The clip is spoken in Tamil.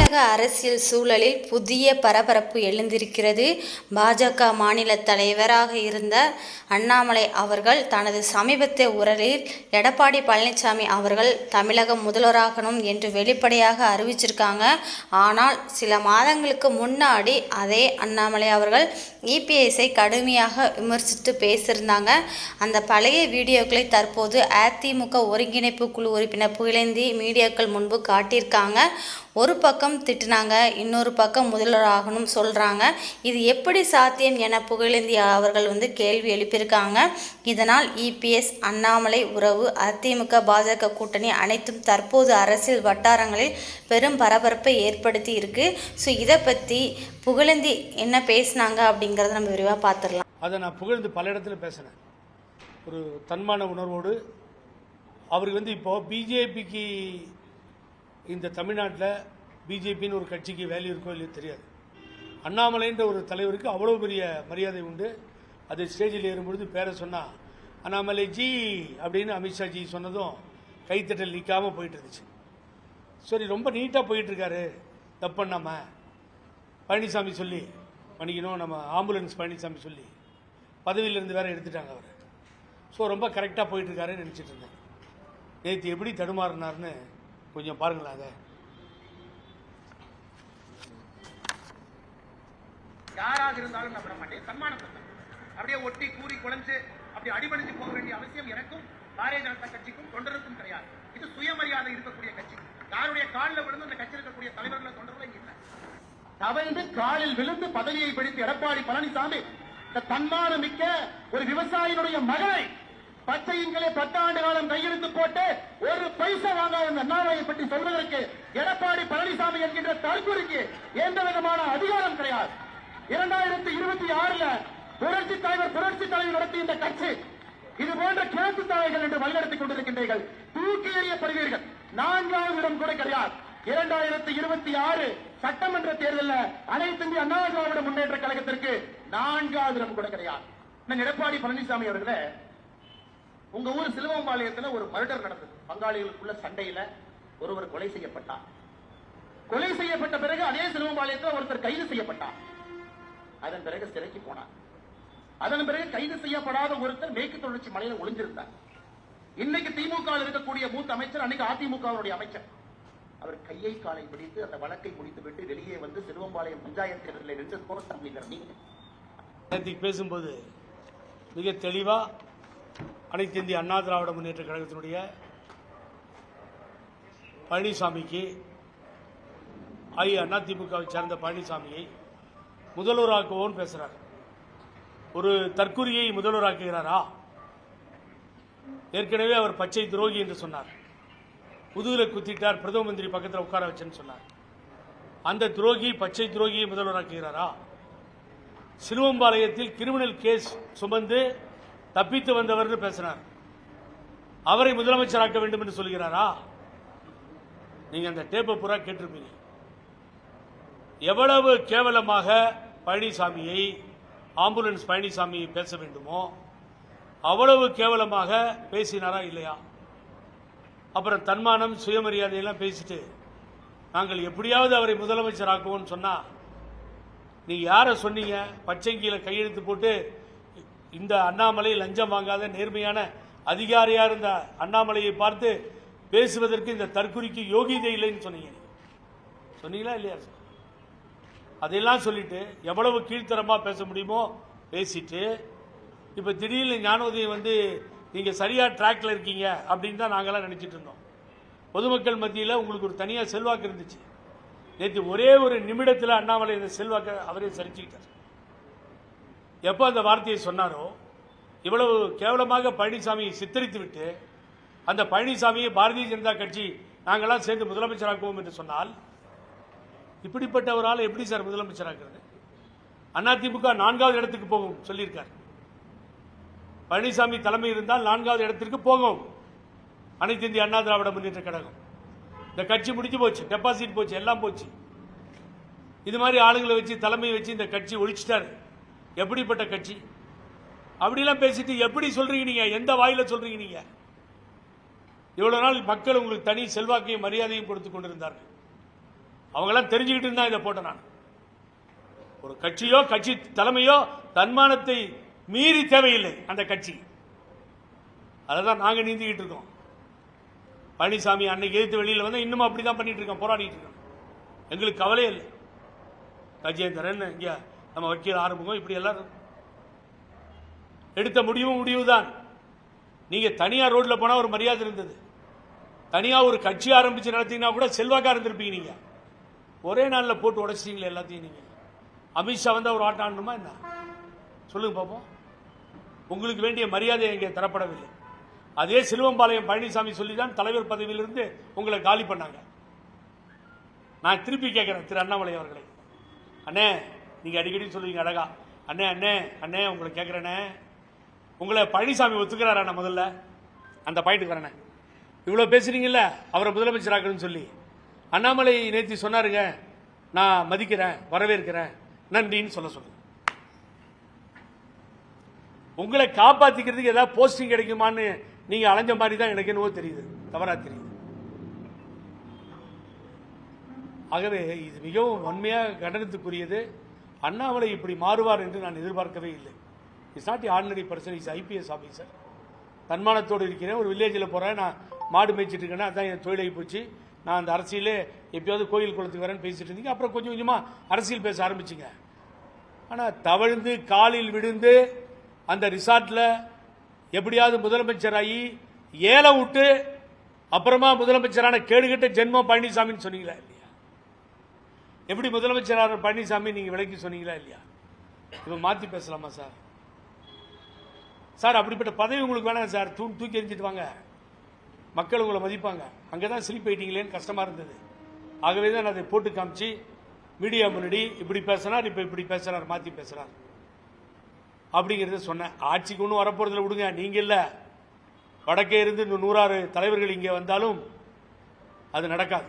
தமிழக அரசியல் சூழலில் புதிய பரபரப்பு எழுந்திருக்கிறது. பாஜக மாநில தலைவராக இருந்த அண்ணாமலை அவர்கள் தனது சமீபத்திய உரையில் எடப்பாடி பழனிசாமி அவர்கள் தமிழக முதல்வராகணும் என்று வெளிப்படையாக அறிவிச்சிருக்காங்க. ஆனால் சில மாதங்களுக்கு முன்னாடி அதே அண்ணாமலை அவர்கள் இபிஎஸ்ஐ கடுமையாக விமர்சித்து பேசியிருந்தாங்க. அந்த பழைய வீடியோக்களை தற்போது அதிமுக ஒருங்கிணைப்பு குழு உறுப்பினர் புகழேந்தி மீடியாக்கள் முன்பு காட்டியிருக்காங்க. ஒரு பக்கம் திட்டினாங்க, இன்னொரு பக்கம் முதல்வராகணும் சொல்கிறாங்க. இது எப்படி சாத்தியம் என புகழேந்தி அவர்கள் கேள்வி எழுப்பியிருக்காங்க. இதனால் இபிஎஸ் அண்ணாமலை உறவு, அதிமுக பாஜக கூட்டணி அனைத்தும் தற்போது அரசியல் வட்டாரங்களில் பெரும் பரபரப்பை ஏற்படுத்தி இருக்கு. ஸோ இதை பற்றி புகழேந்தி என்ன பேசினாங்க அப்படிங்கிறத நம்ம விரிவாக பார்த்துடலாம். அதை நான் புகழ்ந்து பல இடத்துல பேசினேன். ஒரு தன்மான உணர்வோடு அவருக்கு இப்போது பிஜேபிக்கு இந்த தமிழ்நாட்டில் பிஜேபின்னு ஒரு கட்சிக்கு வேல்யூ இருக்கோ இல்லையோ தெரியாது. அண்ணாமலைன்ற ஒரு தலைவருக்கு அவ்வளோ பெரிய மரியாதை உண்டு. அது ஸ்டேஜில் ஏறும்பொழுது பேரை சொன்னால் அண்ணாமலை ஜி அப்படின்னு அமித்ஷா ஜி சொன்னதும் கைத்தட்டல் நிற்காமல் போயிட்டு இருந்துச்சு. சரி, ரொம்ப நீட்டாக போயிட்டுருக்காரு, தப்பு பண்ணாமல் பழனிசாமி சொல்லி பண்ணிக்கணும், நம்ம ஆம்புலன்ஸ் பழனிசாமி சொல்லி பதவியிலேருந்து வேறு எடுத்துட்டாங்க அவர். ஸோ ரொம்ப கரெக்டாக போயிட்டுருக்காருன்னு நினச்சிட்டு இருந்தேன். நேற்று எப்படி தடுமாறினார்னு கொஞ்சம் பாருங்களேன். அதை யாராக இருந்தாலும் நான் விட மாட்டேன். சன்மானத்தை அப்படியே ஒட்டி கூறி குழஞ்சு அப்படி அடிபணிஞ்சு போக வேண்டிய அவசியம் எனக்கும் பாரதிய ஜனதா கட்சிக்கும் தொண்டருக்கும் கிடையாது. இது சுயமரியாதை இருக்கக்கூடிய கட்சி. யாருடைய காலில் விழுந்து அந்த கட்சி இருக்கக்கூடிய தலைவர்களை தொண்டர்கள் இல்லை. தவழ்ந்து காலில் விழுந்து பதவியை பிடித்து எடப்பாடி பழனிசாமி தன்மான மிக்க ஒரு விவசாயினுடைய மகளை பச்சையின்களே 10 ஆண்டு காலம் கையெழுத்து போட்டு ஒரு பைசா வாங்காத அண்ணாமலையை பற்றி சொல்வதற்கு எடப்பாடி பழனிசாமி என்கின்ற தற்கொலைக்கு எந்த விதமான அதிகாரம் கிடையாது. 2026 புரட்சி தலைவர் நடத்திய இந்த கட்சி இது போன்ற கேசு தாய்கள் என்று வழிநடத்திக் கொண்டிருக்கின்றீர்கள். தூக்கி எறியப்படுவீர்கள். 4வது இடம் கூட கிடையாது. 2026 சட்டமன்ற தேர்தலில் அனைத்து இந்திய அண்ணா திராவிட முன்னேற்ற கழகத்திற்கு 4வது இடம் கூட கிடையாது. எடப்பாடி பழனிசாமி அவர்களே, உங்க ஊர் சிலுவம்பாளையத்தில் ஒரு மர்டர் நடந்தது. பங்காளிகளுக்குள்ள சண்டையில ஒருவர் கொலை செய்யப்பட்டார். கொலை செய்யப்பட்ட பிறகு அதே சிலுவம்பாளையத்தில் ஒருத்தர் கைது செய்யப்பட்டார். அதன் பிறகு சிறைக்கு போனார். அதன் பிறகு கைது செய்யப்படாத ஒருத்தர் மேற்கு தொடர்ச்சி மலையில ஒளிஞ்சிருந்தார். இன்னைக்கு திமுக இருக்கக்கூடிய மூத்த அமைச்சர், அன்னைக்கு அதிமுகவுடைய அமைச்சர், அவர் கையை காலை பிடித்து அந்த வழக்கை முடித்துவிட்டு வெளியே வந்து சிலுவம்பாளையம் பஞ்சாயத்து தேர்தலில் நின்று கோரத்தம்பி பேசும்போது மிக தெளிவா அனைத்து இந்திய அண்ணா திராவிட முன்னேற்ற கழகத்தினுடைய பழனிசாமிக்கு அதிமுகவை சேர்ந்த பழனிசாமியை முதல்வராக்குவோன்னு பேசுறார். ஒரு தற்குறியை முதல்வராக்குகிறாரா? ஏற்கனவே அவர் பச்சை துரோகி என்று சொன்னார். முதுகுல குத்திட்டார், பிரதம மந்திரி பக்கத்தில் உட்கார வச்சேன்னு சொன்னார். அந்த துரோகி பச்சை துரோகியை முதல்வராக்குகிறாரா? சிலுவம்பாளையத்தில் கிரிமினல் கேஸ் சுமந்து தப்பித்து வந்தவர் பேசினார். அவரை முதலமைச்சராக்க வேண்டும் என்று சொல்கிறாரா? நீங்க அந்த டேப்பை பூரா கேட்டிருப்பீங்க. எவ்வளவு கேவலமாக பழனிசாமியை, ஆம்புலன்ஸ் பழனிசாமி பேச வேண்டுமோ அவ்வளவு கேவலமாக பேசினாரா இல்லையா? அப்புறம் தன்மானம், சுயமரியாதையெல்லாம் பேசிட்டு நாங்கள் எப்படியாவது அவரை முதலமைச்சராக்குவோம் சொன்னா, நீங்க யாரை சொன்னீங்க? பச்சைங்கில கையெழுத்து போட்டு இந்த அண்ணாமலை லஞ்சம் வாங்காத நேர்மையான அதிகாரியா இருந்த அண்ணாமலையை பார்த்து பேசுவதற்கு இந்த தற்குறிக்கு யோகிதை இல்லைன்னு சொன்னீங்களா இல்லையா? அதெல்லாம் சொல்லிட்டு எவ்வளவு கீழ்த்தரமா பேச முடியுமோ பேசிட்டு, இப்ப திடீர்னு ஞானோதயம் நீங்க சரியா டிராக்ல இருக்கீங்க அப்படின்னு தான் நாங்கெல்லாம் நினைச்சிட்டு இருந்தோம். பொதுமக்கள் மத்தியில் உங்களுக்கு ஒரு தனியா செல்வாக்கு இருந்துச்சு. நேற்று ஒரே ஒரு நிமிடத்தில் அண்ணாமலை இந்த செல்வாக்க அவரே சரிச்சுக்கிட்டார். எப்போ அந்த வார்த்தையை சொன்னாரோ, இவ்வளவு கேவலமாக பழனிசாமியை சித்தரித்து விட்டு அந்த பழனிசாமியை பாரதிய ஜனதா கட்சி நாங்கெல்லாம் சேர்ந்து முதலமைச்சராக்குவோம் என்று சொன்னால், இப்படிப்பட்ட ஒரு ஆளை எப்படி சார் முதலமைச்சராக்குறது? அதிமுக 4வது இடத்துக்கு போகும் சொல்லியிருக்கார். பழனிசாமி தலைமை இருந்தால் 4வது இடத்திற்கு போகும் அனைத்து இந்திய அண்ணா திராவிட முன்னேற்ற கழகம். இந்த கட்சி முடிஞ்சு போச்சு, டெபாசிட் போச்சு, எல்லாம் போச்சு. இது மாதிரி ஆளுங்களை வச்சு, தலைமையை வச்சு இந்த கட்சி ஒழிச்சிட்டாரு. எப்படிப்பட்ட கட்சி? அப்படிலாம் பேசிட்டு எப்படி சொல்றீங்க நீங்க? எந்த வாயில சொல்றீங்க நீங்க? இவ்வளவு நாள் மக்கள் உங்களுக்கு தனி செல்வாக்கையும் மரியாதையும் கொடுத்து கொண்டிருந்தார்கள். அவங்களாம் தெரிஞ்சுக்கிட்டு தான் இதை போட்டேன் நான். ஒரு கட்சியோ கட்சி தலைமையோ தன்மானத்தை மீறி தேவையில்லை அந்த கட்சி. அதான் நாங்க நீந்திக்கிட்டு இருக்கோம். பழனிசாமி அன்னைக்கு எதிர்த்து வெளியில் வந்து இன்னும் அப்படிதான் பண்ணிட்டு இருக்கோம், போராடிட்டு இருக்கோம். எங்களுக்கு கவலையே இல்லை. கஜேந்திரன் இங்க நம்ம வக்கீல் ஆரம்பிக்கும், இப்படி எல்லாரும் எடுத்த முடிவு தான். நீங்க தனியா ரோட்ல போனா ஒரு மரியாதை இருந்தது. தனியா ஒரு கட்சி ஆரம்பிச்சு நடத்தீங்கன்னா கூட செல்வாக்கா இருந்திருப்பீங்க. நீங்க ஒரே நாளில் போட்டு உடைச்சிட்டீங்களே எல்லாத்தையும். நீங்க அமித்ஷா வந்து அவர் ஆட்டாண்டணுமா என்ன சொல்லுங்க பார்ப்போம். உங்களுக்கு வேண்டிய மரியாதை இங்கே தரப்படவில்லை. அதே சிலுவம்பாளையம் பழனிசாமி சொல்லிதான் தலைவர் பதவியிலிருந்து உங்களை காலி பண்ணாங்க. நான் திருப்பி கேட்கிறேன் திரு அண்ணாமலை அவர்களை, அண்ணே நீங்க அடிக்கடி சொல்லுவீங்க அழகா, அண்ணே அண்ணே அண்ணே உங்களை கேட்கிறேனே, உங்களை பழனிசாமி ஒத்துக்கிறாரா? முதல்ல அந்த பாயிண்ட்டுக்கு வரேனே. இவ்வளவு பேசுறீங்கல்ல அவரை முதலமைச்சராக்கணும்னு சொல்லி. அண்ணாமலை நேற்று சொன்னாருங்க, நான் மதிக்கிறேன், வரவேற்கிறேன், நன்றின்னு சொல்லுங்க. உங்களை காப்பாத்திக்கிறதுக்கு ஏதாவது போஸ்டிங் கிடைக்குமான்னு நீங்க அலைஞ்ச மாதிரி தான் எனக்கு என்னவோ தெரியுது, தவறா தெரியுது. ஆகவே இது மிகவும் வன்மையாக கண்டனத்துக்குரியது. அண்ணாமலை இப்படி மாறுவார் என்று நான் எதிர்பார்க்கவே இல்லை. It's not ordinary person, is IPS officer. தன்மானத்தோடு இருக்கிறேன். ஒரு வில்லேஜில் போகிறேன், நான் மாடு மேய்ச்சிட்டு இருக்கேன்னா அதான் என் தொழிலை போச்சு. நான் அந்த அரசியலே எப்பயாவது கோயில் குளத்துக்கு வரேன்னு பேசிட்டு இருந்தீங்க. அப்புறம் கொஞ்சம் கொஞ்சமாக அரசியல் பேச ஆரம்பிச்சிங்க. ஆனால் தவழ்ந்து காலில் விழுந்து அந்த ரிசார்ட்டில் எப்படியாவது முதலமைச்சராகி ஏல விட்டு அப்புறமா முதலமைச்சரான கேடுகட்ட ஜென்மம் பழனிசாமின்னு சொன்னீங்களா இல்லையா? எப்படி முதலமைச்சரான பழனிசாமி நீங்க விலைக்கு சொன்னீங்களா இல்லையா? இப்ப மாத்தி பேசலாமா சார்? சார் அப்படிப்பட்ட பதவி உங்களுக்கு வேணாம் சார். தூக்கி எறிஞ்சிட்டு வாங்க, மக்கள் உங்களை மதிப்பாங்க. அங்கதான் ஸ்லிப் ஆயிட்டீங்களேன்னு கஷ்டமா இருந்தது. ஆகவே தான் அதை போட்டு காமிச்சு மீடியா முன்னாடி இப்படி பேசினார், இப்ப இப்படி பேசுறார், மாத்தி பேசுறார் அப்படிங்கறத சொன்னேன். ஆட்சிக்கு ஒன்றும் வரப்போறதுல விடுங்க. நீங்க இல்ல, வடக்கே இருந்து 106 தலைவர்கள் இங்கே வந்தாலும் அது நடக்காது.